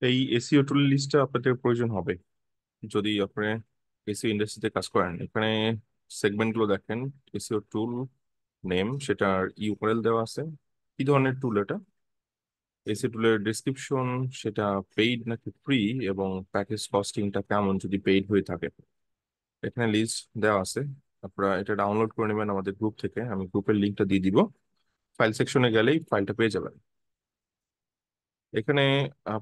এই এসইও টুল লিস্টটা আপনাদের প্রয়োজন হবে যদি আপনি এসইও ইন্ডাস্ট্রিতে কাজ করেন। এখানে সেগমেন্ট গুলো দেখেন। এসইও টুল নেম, সেটার ইউআরএল দেওয়া আছে। কি ধরনের টুল এটা, এসইও টুলের ডিসক্রিপশন, সেটা পেইড নাকি ফ্রি, এবং প্যাকেজ কস্টিংটা কেমন যদি পেইড হয়ে থাকে। এখানে লিস্ট দেওয়া আছে। আপনারা এটা ডাউনলোড করে নেবেন আমাদের গ্রুপ থেকে, আমি গ্রুপের লিঙ্কটা দিয়ে দিব। ফাইল সেকশনে গেলেই ফাইলটা পেয়ে যাবেন। এখানে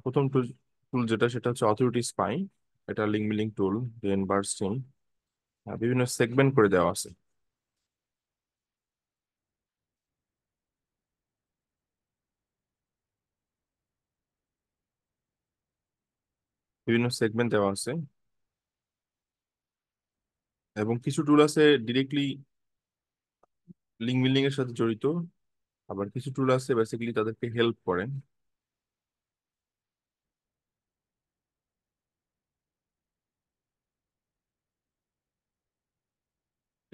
প্রথম টুল টুল যেটা, সেটা হচ্ছে অথরিটি স্পাই। এটা লিঙ্ক বিল্ডিং টুল, দেন বার্স্টিং, বিভিন্ন সেগমেন্ট করে দেওয়া আছে। বিভিন্ন সেগমেন্ট দেওয়া আছে, এবং কিছু টুল আছে ডিরেক্টলি লিঙ্ক বিল্ডিং এর সাথে জড়িত, আবার কিছু টুল আছে বেসিক্যালি তাদেরকে হেল্প করে।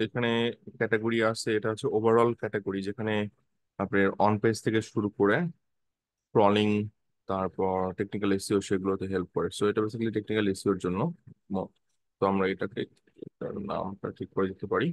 এখানে ক্যাটাগরি আছে, এটা হচ্ছে ওভারঅল ক্যাটাগরি, যেখানে আপনার অন পেজ থেকে শুরু করে ক্রলিং, তারপর টেকনিক্যাল এসইও, সেগুলোতে হেল্প করে। সো এটা বেসিক্যালি টেকনিক্যাল এসইওর জন্য। তো আমরা এটাকে, এটার নামটা ঠিক করে দিতে পারি।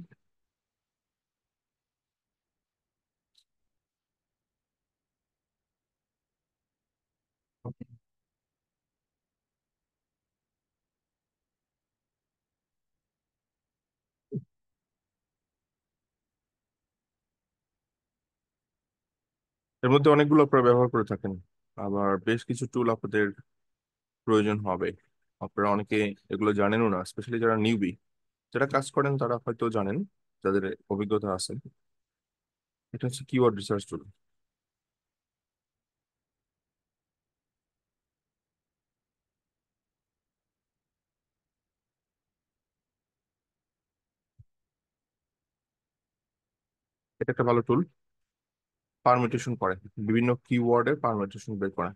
এর মধ্যে অনেকগুলো আপনারা ব্যবহার করে থাকেন, আবার বেশ কিছু টুল আপনাদের প্রয়োজন হবে। আপনারা অনেকে এগুলো জানেনও না, স্পেশালি যারা নিউবি, যারা কাজ করেন তারা হয়তো জানেন, যাদের অভিজ্ঞতা আছে। এটা হচ্ছে কিওয়ার্ড রিসার্চ টুল। এটা একটা ভালো টুল, পারমিটেশন করে, বিভিন্ন কিওয়ার্ডের পারমিটেশন বের করে।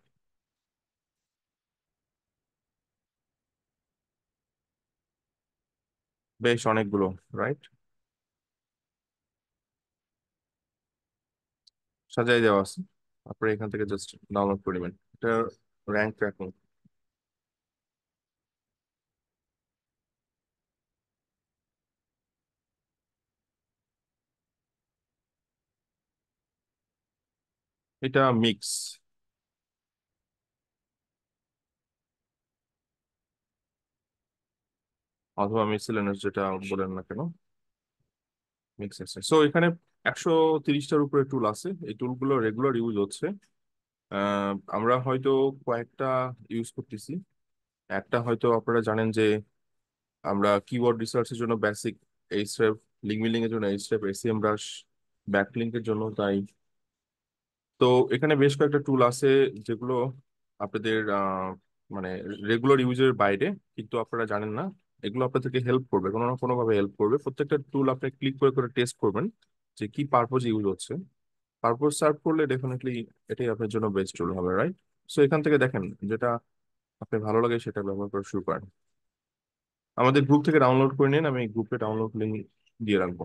বেশ অনেকগুলো, রাইট, সাজাই দেওয়া আছে। আপনারা এখান থেকে জাস্ট ডাউনলোড করে নেবেন। এটা র্যাঙ্ক ট্র্যাকিং। এটা মিক্স, অথবা মিসেলেনাস, যেটা বলেন না কেন, মিক্স আছে। সো এখানে 130টার উপরে টুল আছে। এই টুলগুলো রেগুলার ইউজ হচ্ছে। আমরা হয়তো কয়েকটা ইউজ করতেছি। একটা হয়তো আপনারা জানেন যে আমরা কিওয়ার্ড রিসার্চের জন্য বেসিক এইচরেফ, লিঙ্ক বিল্ডিং এর জন্য এইচরেফ, এসিএম ব্রাশ, ব্যাকলিঙ্কের জন্য তাই। তো এখানে বেশ কয়েকটা টুল আছে যেগুলো আপনাদের মানে রেগুলার ইউজের বাইরে, কিন্তু আপনারা জানেন না। এগুলো আপনাদেরকে হেল্প করবে, কোনো না কোনো ভাবে হেল্প করবে। প্রত্যেকটা টুল আপনি ক্লিক করে করে টেস্ট করবেন যে কি পারপোজ ইউজ হচ্ছে। পারপোজ সার্ভ করলে ডেফিনেটলি এটাই আপনার জন্য বেস্ট টুল হবে, রাইট? সো এখান থেকে দেখেন যেটা আপনি ভালো লাগে সেটা ব্যবহার করা শুরু করেন। আমাদের গ্রুপ থেকে ডাউনলোড করে নিন, আমি গ্রুপে ডাউনলোড লিঙ্ক দিয়ে রাখবো।